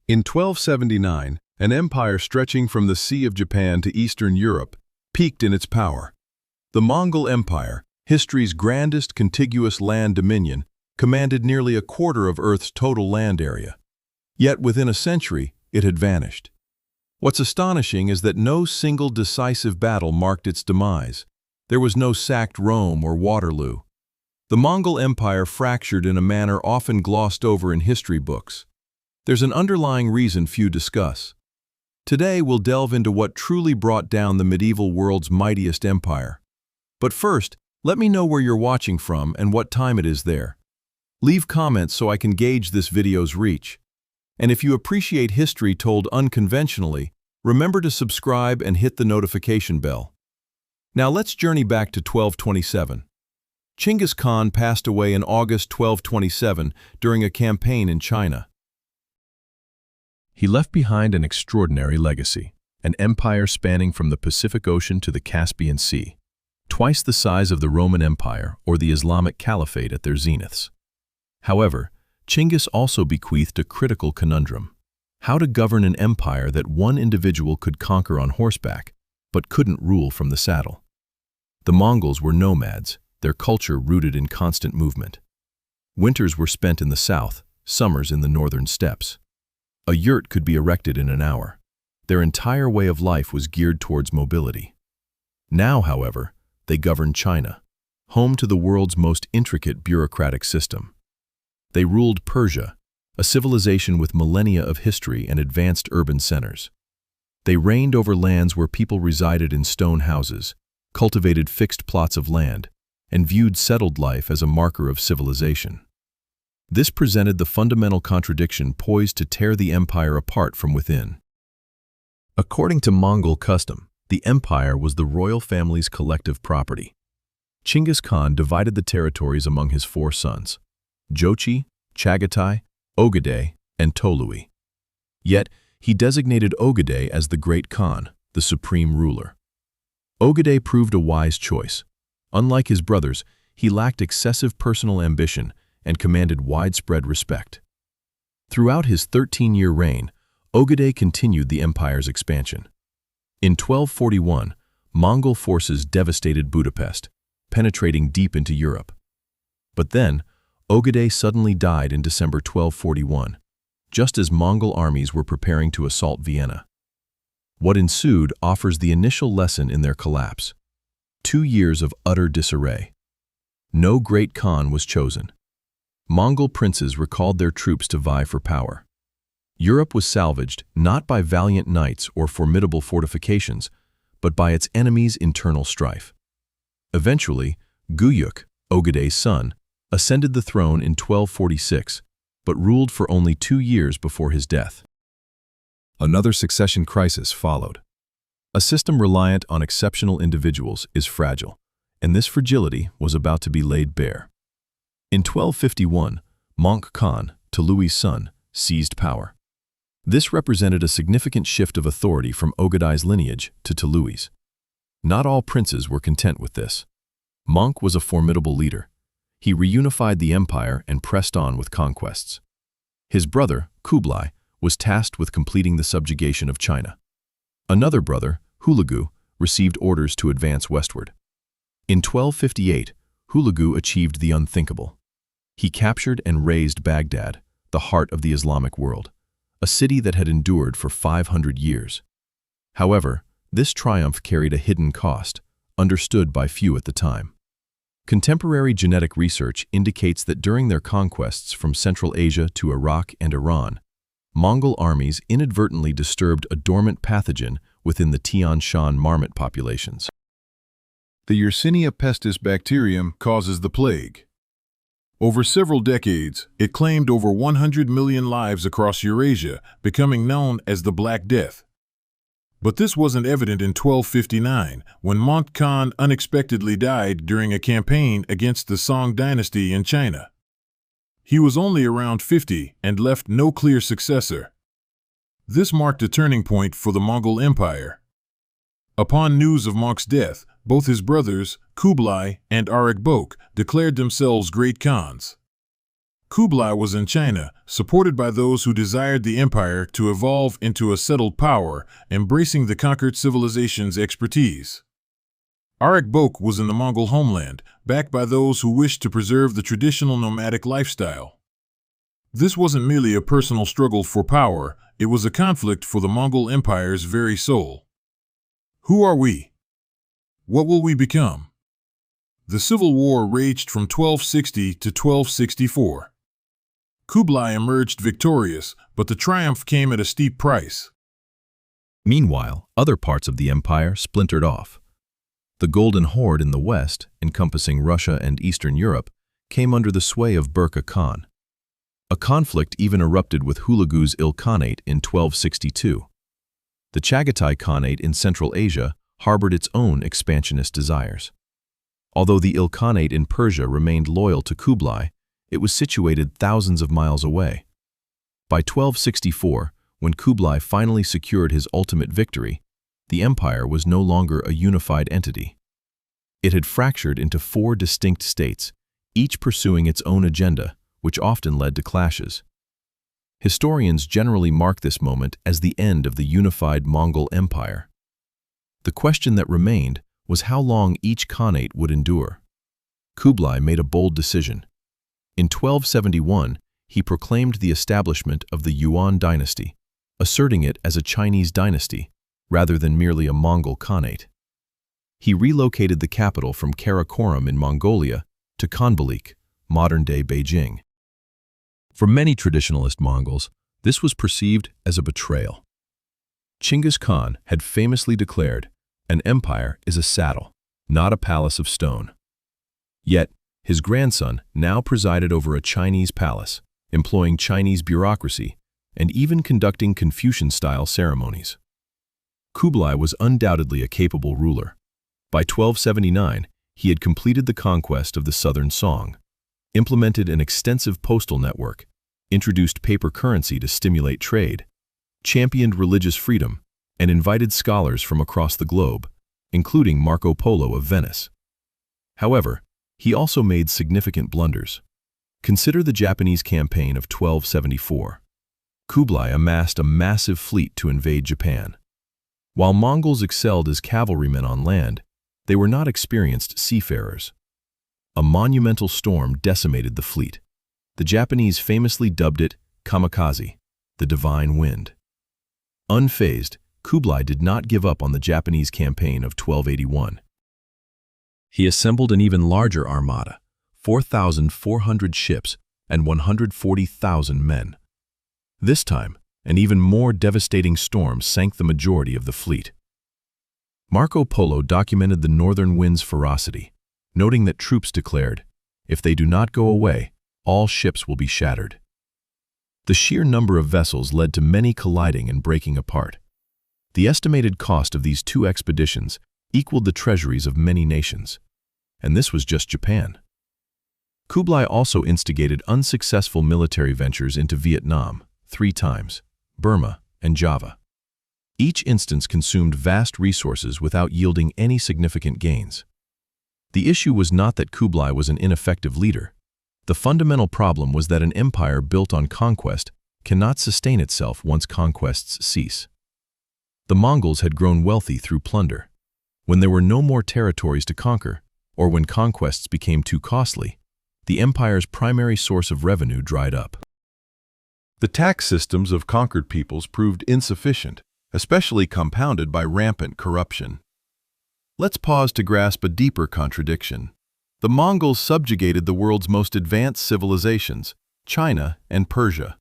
In 1279, an empire stretching from the Sea of Japan to Eastern Europe peaked in its power. The Mongol Empire, history's grandest contiguous land dominion, commanded nearly a quarter of Earth's total land area. Yet within a century, it had vanished. What's astonishing is that no single decisive battle marked its demise. There was no sacked Rome or Waterloo. The Mongol Empire fractured in a manner often glossed over in history books. There's an underlying reason few discuss. Today we'll delve into what truly brought down the medieval world's mightiest empire. But first, let me know where you're watching from and what time it is there. Leave comments so I can gauge this video's reach. And if you appreciate history told unconventionally, remember to subscribe and hit the notification bell. Now let's journey back to 1227. Chinggis Khan passed away in August 1227 during a campaign in China. He left behind an extraordinary legacy, an empire spanning from the Pacific Ocean to the Caspian Sea, twice the size of the Roman Empire or the Islamic Caliphate at their zeniths. However, Chinggis also bequeathed a critical conundrum: how to govern an empire that one individual could conquer on horseback, but couldn't rule from the saddle. The Mongols were nomads, their culture rooted in constant movement. Winters were spent in the south, summers in the northern steppes. A yurt could be erected in an hour. Their entire way of life was geared towards mobility. Now, however, they governed China, home to the world's most intricate bureaucratic system. They ruled Persia, a civilization with millennia of history and advanced urban centers. They reigned over lands where people resided in stone houses, cultivated fixed plots of land, and viewed settled life as a marker of civilization. This presented the fundamental contradiction poised to tear the empire apart from within. According to Mongol custom, the empire was the royal family's collective property. Chinggis Khan divided the territories among his 4 sons: Jochi, Chagatai, Ogadai, and Tolui. Yet, he designated Ogadai as the Great Khan, the supreme ruler. Ogadai proved a wise choice. Unlike his brothers, he lacked excessive personal ambition and commanded widespread respect. Throughout his 13-year reign, Ogadai continued the empire's expansion. In 1241, Mongol forces devastated Budapest, penetrating deep into Europe. But then, Ogadai suddenly died in December 1241, just as Mongol armies were preparing to assault Vienna. What ensued offers the initial lesson in their collapse: 2 years of utter disarray. No great Khan was chosen. Mongol princes recalled their troops to vie for power. Europe was salvaged not by valiant knights or formidable fortifications, but by its enemies' internal strife. Eventually, Guyuk, Ogadai's son, ascended the throne in 1246, but ruled for only 2 years before his death. Another succession crisis followed. A system reliant on exceptional individuals is fragile, and this fragility was about to be laid bare. In 1251, Möngke Khan, Tolui's son, seized power. This represented a significant shift of authority from Ogadai's lineage to Tolui's. Not all princes were content with this. Möngke was a formidable leader. He reunified the empire and pressed on with conquests. His brother, Kublai, was tasked with completing the subjugation of China. Another brother, Hulagu, received orders to advance westward. In 1258, Hulagu achieved the unthinkable. He captured and razed Baghdad, the heart of the Islamic world, a city that had endured for 500 years. However, this triumph carried a hidden cost, understood by few at the time. Contemporary genetic research indicates that during their conquests from Central Asia to Iraq and Iran, Mongol armies inadvertently disturbed a dormant pathogen within the Tian Shan marmot populations. The Yersinia pestis bacterium causes the plague. Over several decades, it claimed over 100 million lives across Eurasia, becoming known as the Black Death. But this wasn't evident in 1259, when Möngke Khan unexpectedly died during a campaign against the Song dynasty in China. He was only around 50 and left no clear successor. This marked a turning point for the Mongol Empire. Upon news of Möngke's death, both his brothers, Kublai and Arikbok, declared themselves great Khans. Kublai was in China, supported by those who desired the empire to evolve into a settled power, embracing the conquered civilization's expertise. Bok was in the Mongol homeland, backed by those who wished to preserve the traditional nomadic lifestyle. This wasn't merely a personal struggle for power, it was a conflict for the Mongol Empire's very soul. Who are we? What will we become? The civil war raged from 1260 to 1264. Kublai emerged victorious, but the triumph came at a steep price. Meanwhile, other parts of the empire splintered off. The Golden Horde in the west, encompassing Russia and Eastern Europe, came under the sway of Burqa Khan. A conflict even erupted with Hulagu's Ilkhanate in 1262. The Chagatai Khanate in Central Asia harbored its own expansionist desires. Although the Ilkhanate in Persia remained loyal to Kublai, it was situated thousands of miles away. By 1264, when Kublai finally secured his ultimate victory, the empire was no longer a unified entity. It had fractured into 4 distinct states, each pursuing its own agenda, which often led to clashes. Historians generally mark this moment as the end of the unified Mongol Empire. The question that remained was how long each khanate would endure. Kublai made a bold decision. In 1271, he proclaimed the establishment of the Yuan dynasty, asserting it as a Chinese dynasty, rather than merely a Mongol khanate. He relocated the capital from Karakorum in Mongolia to Khanbalik, modern-day Beijing. For many traditionalist Mongols, this was perceived as a betrayal. Chinggis Khan had famously declared, "An empire is a saddle, not a palace of stone." Yet, his grandson now presided over a Chinese palace, employing Chinese bureaucracy, and even conducting Confucian-style ceremonies. Kublai was undoubtedly a capable ruler. By 1279, he had completed the conquest of the southern Song, implemented an extensive postal network, introduced paper currency to stimulate trade, championed religious freedom, and invited scholars from across the globe, including Marco Polo of Venice. However, he also made significant blunders. Consider the Japanese campaign of 1274. Kublai amassed a massive fleet to invade Japan. While Mongols excelled as cavalrymen on land, they were not experienced seafarers. A monumental storm decimated the fleet. The Japanese famously dubbed it kamikaze, the divine wind. Unfazed, Kublai did not give up on the Japanese campaign of 1281. He assembled an even larger armada, 4,400 ships and 140,000 men. This time, an even more devastating storm sank the majority of the fleet. Marco Polo documented the northern wind's ferocity, noting that troops declared, "If they do not go away, all ships will be shattered." The sheer number of vessels led to many colliding and breaking apart. The estimated cost of these 2 expeditions equaled the treasuries of many nations. And this was just Japan. Kublai also instigated unsuccessful military ventures into Vietnam 3 times, Burma, and Java. Each instance consumed vast resources without yielding any significant gains. The issue was not that Kublai was an ineffective leader. The fundamental problem was that an empire built on conquest cannot sustain itself once conquests cease. The Mongols had grown wealthy through plunder. When there were no more territories to conquer, or when conquests became too costly, the empire's primary source of revenue dried up. The tax systems of conquered peoples proved insufficient, especially compounded by rampant corruption. Let's pause to grasp a deeper contradiction. The Mongols subjugated the world's most advanced civilizations, China and Persia.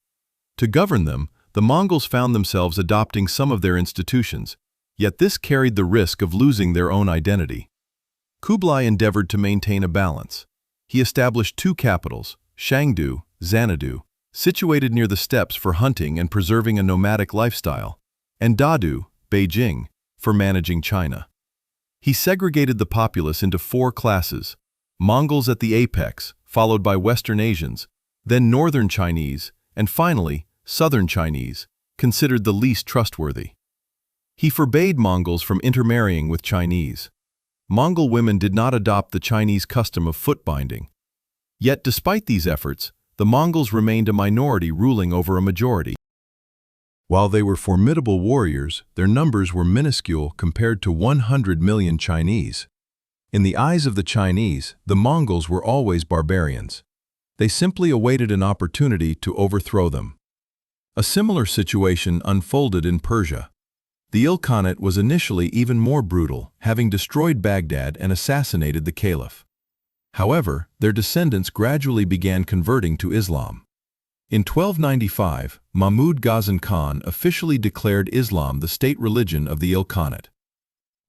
To govern them, the Mongols found themselves adopting some of their institutions, yet this carried the risk of losing their own identity. Kublai endeavored to maintain a balance. He established 2 capitals, Shangdu, Xanadu, situated near the steppes for hunting and preserving a nomadic lifestyle, and Dadu, Beijing, for managing China. He segregated the populace into 4 classes: Mongols at the apex, followed by Western Asians, then Northern Chinese, and finally, Southern Chinese, considered the least trustworthy. He forbade Mongols from intermarrying with Chinese. Mongol women did not adopt the Chinese custom of foot binding. Yet despite these efforts, the Mongols remained a minority ruling over a majority. While they were formidable warriors, their numbers were minuscule compared to 100 million Chinese. In the eyes of the Chinese, the Mongols were always barbarians. They simply awaited an opportunity to overthrow them. A similar situation unfolded in Persia. The Ilkhanate was initially even more brutal, having destroyed Baghdad and assassinated the caliph. However, their descendants gradually began converting to Islam. In 1295, Mahmud Ghazan Khan officially declared Islam the state religion of the Ilkhanate.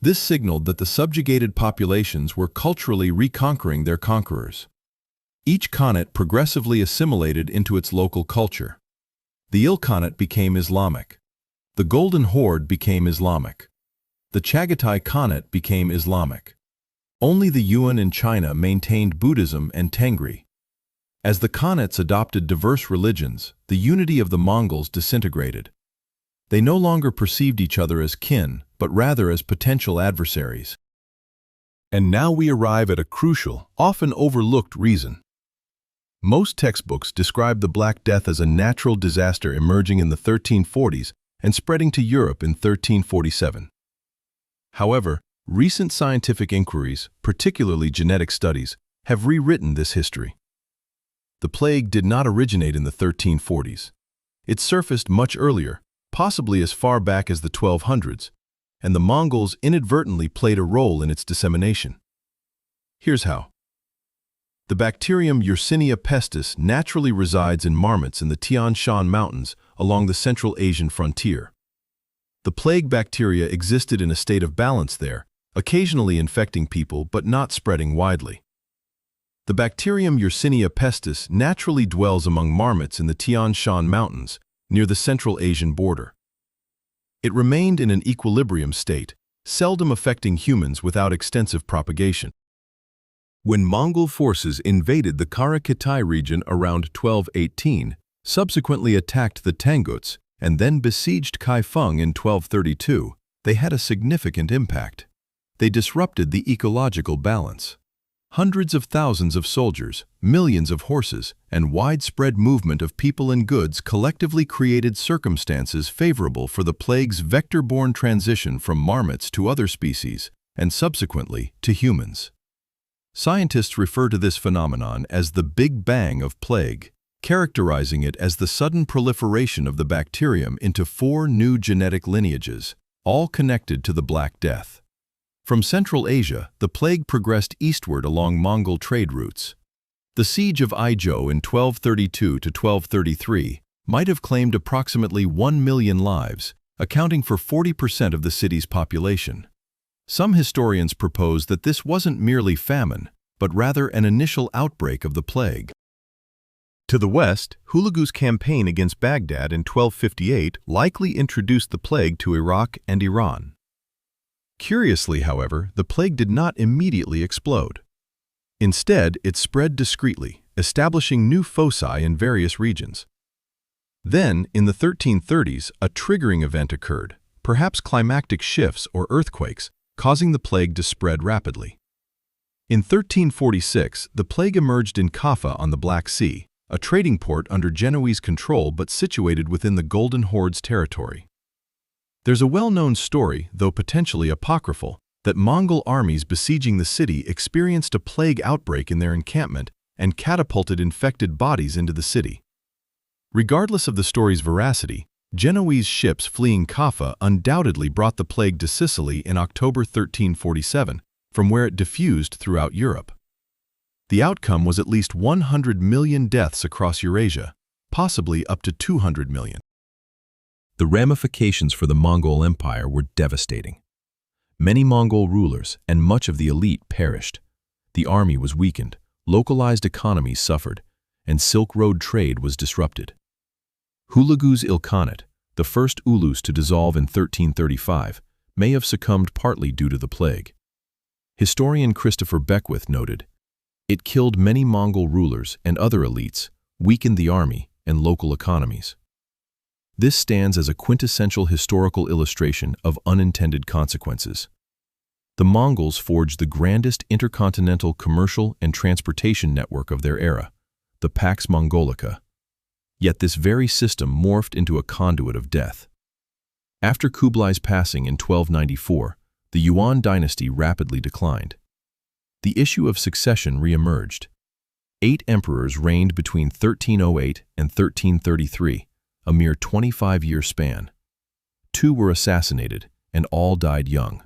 This signaled that the subjugated populations were culturally reconquering their conquerors. Each Khanate progressively assimilated into its local culture. The Ilkhanate became Islamic. The Golden Horde became Islamic. The Chagatai Khanate became Islamic. Only the Yuan in China maintained Buddhism and Tengri. As the Khanates adopted diverse religions, the unity of the Mongols disintegrated. They no longer perceived each other as kin, but rather as potential adversaries. And now we arrive at a crucial, often overlooked reason. Most textbooks describe the Black Death as a natural disaster emerging in the 1340s and spreading to Europe in 1347. However, recent scientific inquiries, particularly genetic studies, have rewritten this history. The plague did not originate in the 1340s. It surfaced much earlier, possibly as far back as the 1200s, and the Mongols inadvertently played a role in its dissemination. Here's how. The bacterium Yersinia pestis naturally resides in marmots in the Tian Shan mountains along the Central Asian frontier. The plague bacteria existed in a state of balance there, occasionally infecting people but not spreading widely. The bacterium Yersinia pestis naturally dwells among marmots in the Tian Shan mountains, near the Central Asian border. It remained in an equilibrium state, seldom affecting humans without extensive propagation. When Mongol forces invaded the Kara-Kitai region around 1218, subsequently attacked the Tanguts, and then besieged Kaifeng in 1232, they had a significant impact. They disrupted the ecological balance. Hundreds of thousands of soldiers, millions of horses, and widespread movement of people and goods collectively created circumstances favorable for the plague's vector-borne transition from marmots to other species, and subsequently to humans. Scientists refer to this phenomenon as the Big Bang of plague, characterizing it as the sudden proliferation of the bacterium into 4 new genetic lineages, all connected to the Black Death. From Central Asia, the plague progressed eastward along Mongol trade routes. The siege of Aizhou in 1232 to 1233 might have claimed approximately 1 million lives, accounting for 40% of the city's population. Some historians propose that this wasn't merely famine, but rather an initial outbreak of the plague. To the west, Hulagu's campaign against Baghdad in 1258 likely introduced the plague to Iraq and Iran. Curiously, however, the plague did not immediately explode. Instead, it spread discreetly, establishing new foci in various regions. Then, in the 1330s, a triggering event occurred, perhaps climactic shifts or earthquakes, causing the plague to spread rapidly. In 1346, the plague emerged in Kaffa on the Black Sea, a trading port under Genoese control but situated within the Golden Horde's territory. There's a well-known story, though potentially apocryphal, that Mongol armies besieging the city experienced a plague outbreak in their encampment and catapulted infected bodies into the city. Regardless of the story's veracity, Genoese ships fleeing Kaffa undoubtedly brought the plague to Sicily in October 1347, from where it diffused throughout Europe. The outcome was at least 100 million deaths across Eurasia, possibly up to 200 million. The ramifications for the Mongol Empire were devastating. Many Mongol rulers and much of the elite perished. The army was weakened, localized economies suffered, and Silk Road trade was disrupted. Hulagu's Ilkhanate, the first Ulus to dissolve in 1335, may have succumbed partly due to the plague. Historian Christopher Beckwith noted, "It killed many Mongol rulers and other elites, weakened the army and local economies." This stands as a quintessential historical illustration of unintended consequences. The Mongols forged the grandest intercontinental commercial and transportation network of their era, the Pax Mongolica. Yet this very system morphed into a conduit of death. After Kublai's passing in 1294, the Yuan dynasty rapidly declined. The issue of succession re-emerged. 8 emperors reigned between 1308 and 1333, a mere 25-year span. 2 were assassinated, and all died young.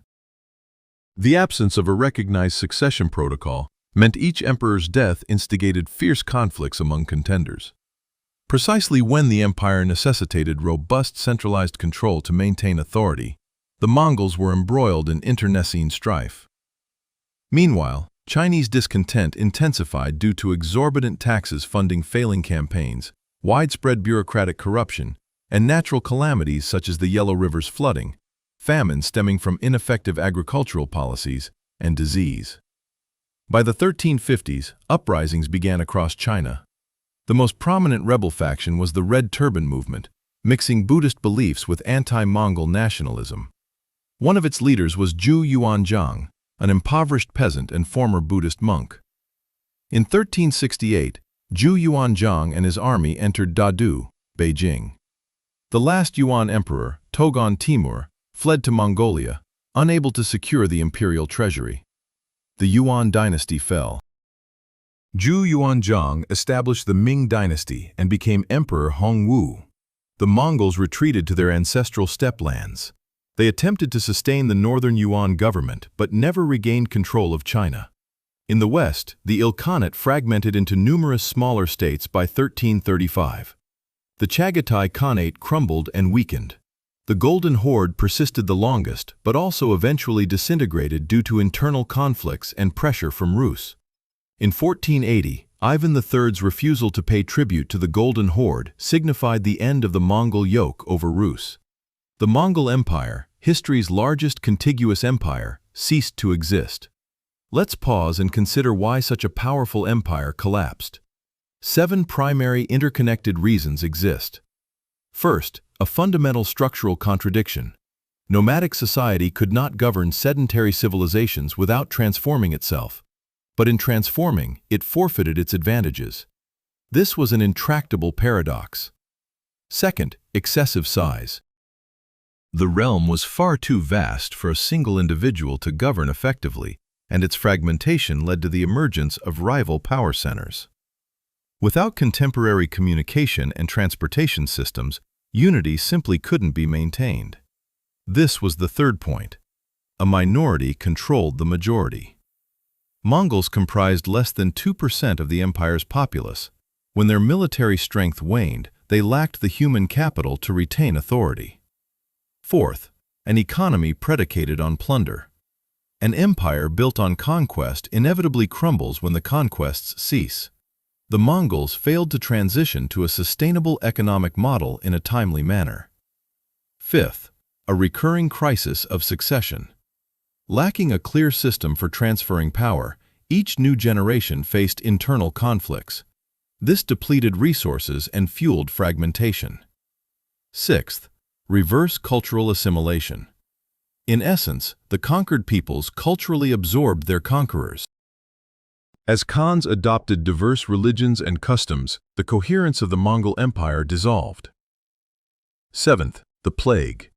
The absence of a recognized succession protocol meant each emperor's death instigated fierce conflicts among contenders. Precisely when the empire necessitated robust centralized control to maintain authority, the Mongols were embroiled in internecine strife. Meanwhile, Chinese discontent intensified due to exorbitant taxes funding failing campaigns, widespread bureaucratic corruption, and natural calamities such as the Yellow River's flooding, famine stemming from ineffective agricultural policies, and disease. By the 1350s, uprisings began across China. The most prominent rebel faction was the Red Turban movement, mixing Buddhist beliefs with anti-Mongol nationalism. One of its leaders was Zhu Yuanzhang, an impoverished peasant and former Buddhist monk. In 1368, Zhu Yuanzhang and his army entered Dadu, Beijing. The last Yuan emperor, Togon Timur, fled to Mongolia, unable to secure the imperial treasury. The Yuan dynasty fell. Zhu Yuanzhang established the Ming dynasty and became Emperor Hongwu. The Mongols retreated to their ancestral steppe lands. They attempted to sustain the northern Yuan government but never regained control of China. In the west, the Ilkhanate fragmented into numerous smaller states by 1335. The Chagatai Khanate crumbled and weakened. The Golden Horde persisted the longest but also eventually disintegrated due to internal conflicts and pressure from Rus. In 1480, Ivan III's refusal to pay tribute to the Golden Horde signified the end of the Mongol yoke over Rus. The Mongol Empire, history's largest contiguous empire, ceased to exist. Let's pause and consider why such a powerful empire collapsed. 7 primary interconnected reasons exist. First, a fundamental structural contradiction. Nomadic society could not govern sedentary civilizations without transforming itself. But in transforming, it forfeited its advantages. This was an intractable paradox. Second, excessive size. The realm was far too vast for a single individual to govern effectively, and its fragmentation led to the emergence of rival power centers. Without contemporary communication and transportation systems, unity simply couldn't be maintained. This was the third point. A minority controlled the majority. Mongols comprised less than 2% of the empire's populace. When their military strength waned, they lacked the human capital to retain authority. Fourth, an economy predicated on plunder. An empire built on conquest inevitably crumbles when the conquests cease. The Mongols failed to transition to a sustainable economic model in a timely manner. Fifth, a recurring crisis of succession. Lacking a clear system for transferring power, each new generation faced internal conflicts. This depleted resources and fueled fragmentation. Sixth, reverse cultural assimilation. In essence, the conquered peoples culturally absorbed their conquerors. As Khans adopted diverse religions and customs, the coherence of the Mongol Empire dissolved. Seventh, the plague.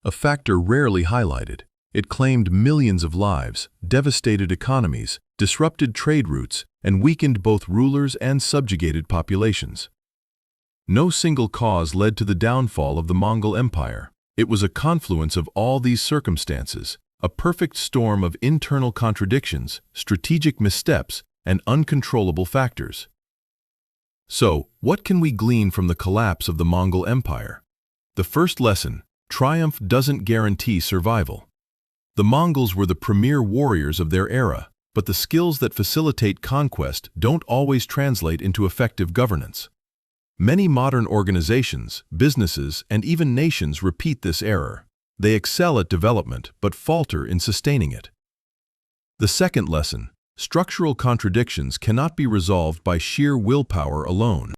A factor rarely highlighted. It claimed millions of lives, devastated economies, disrupted trade routes, and weakened both rulers and subjugated populations. No single cause led to the downfall of the Mongol Empire. It was a confluence of all these circumstances, a perfect storm of internal contradictions, strategic missteps, and uncontrollable factors. So, what can we glean from the collapse of the Mongol Empire? The first lesson: triumph doesn't guarantee survival. The Mongols were the premier warriors of their era, but the skills that facilitate conquest don't always translate into effective governance. Many modern organizations, businesses, and even nations repeat this error. They excel at development, but falter in sustaining it. The second lesson: structural contradictions cannot be resolved by sheer willpower alone.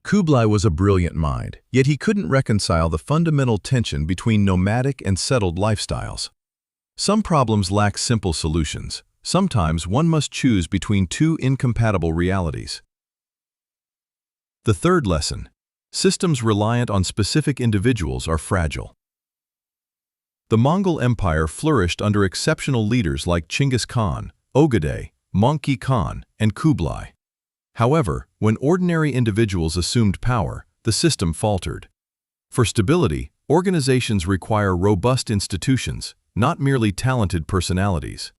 Kublai was a brilliant mind, yet he couldn't reconcile the fundamental tension between nomadic and settled lifestyles. Some problems lack simple solutions, Sometimes one must choose between two incompatible realities. The third lesson: systems reliant on specific individuals are fragile. The Mongol Empire flourished under exceptional leaders like Chinggis Khan, Ogedei, Mongol Khan, and Kublai. However, when ordinary individuals assumed power, the system faltered. For stability, organizations require robust institutions, not merely talented personalities.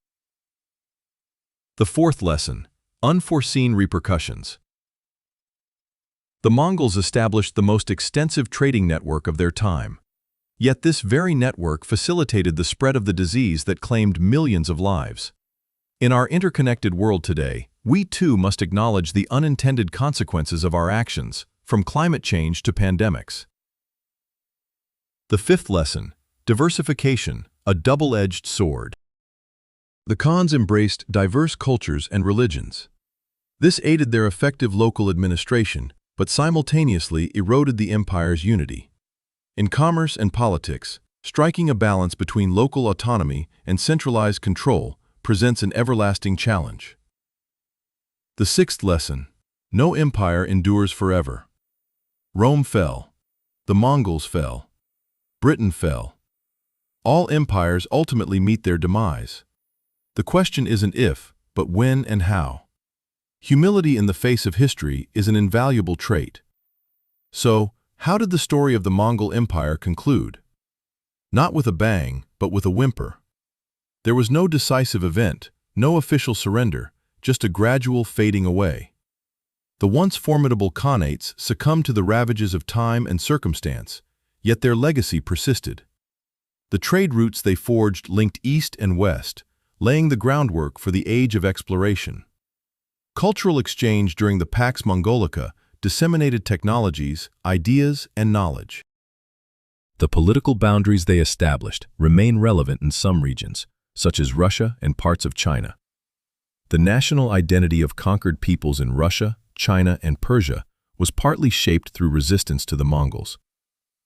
The fourth lesson: unforeseen repercussions. The Mongols established the most extensive trading network of their time. Yet this very network facilitated the spread of the disease that claimed millions of lives. In our interconnected world today, we too must acknowledge the unintended consequences of our actions, from climate change to pandemics. The fifth lesson: diversification, a double-edged sword. The Khans embraced diverse cultures and religions. This aided their effective local administration, but simultaneously eroded the empire's unity. In commerce and politics, striking a balance between local autonomy and centralized control presents an everlasting challenge. The sixth lesson: no empire endures forever. Rome fell. The Mongols fell. Britain fell. All empires ultimately meet their demise. The question isn't if, but when and how. Humility in the face of history is an invaluable trait. So, how did the story of the Mongol Empire conclude? Not with a bang, but with a whimper. There was no decisive event, no official surrender, just a gradual fading away. The once formidable Khanates succumbed to the ravages of time and circumstance, yet their legacy persisted. The trade routes they forged linked east and west, laying the groundwork for the age of exploration. Cultural exchange during the Pax Mongolica disseminated technologies, ideas, and knowledge. The political boundaries they established remain relevant in some regions, such as Russia and parts of China. The national identity of conquered peoples in Russia, China, and Persia was partly shaped through resistance to the Mongols.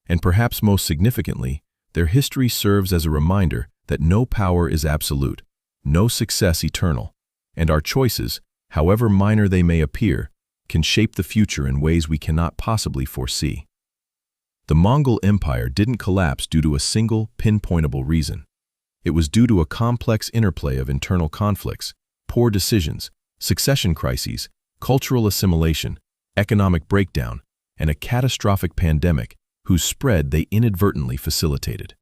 And perhaps most significantly, their history serves as a reminder that no power is absolute, no success eternal, and our choices, however minor they may appear, can shape the future in ways we cannot possibly foresee. The Mongol Empire didn't collapse due to a single, pinpointable reason. It was due to a complex interplay of internal conflicts, poor decisions, succession crises, cultural assimilation, economic breakdown, and a catastrophic pandemic whose spread they inadvertently facilitated.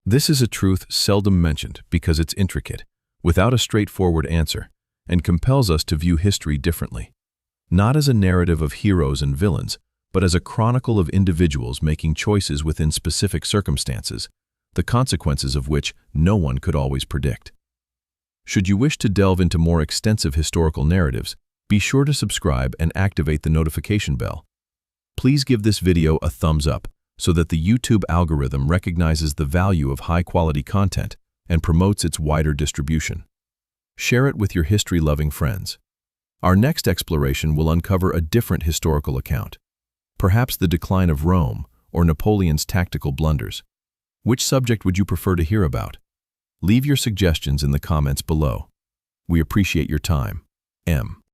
This is a truth seldom mentioned because it's intricate, without a straightforward answer, and compels us to view history differently. Not as a narrative of heroes and villains, but as a chronicle of individuals making choices within specific circumstances, the consequences of which no one could always predict. Should you wish to delve into more extensive historical narratives, be sure to subscribe and activate the notification bell. Please give this video a thumbs up so that the YouTube algorithm recognizes the value of high-quality content and promotes its wider distribution. Share it with your history-loving friends. Our next exploration will uncover a different historical account, perhaps the decline of Rome or Napoleon's tactical blunders. Which subject would you prefer to hear about? Leave your suggestions in the comments below. We appreciate your time. M.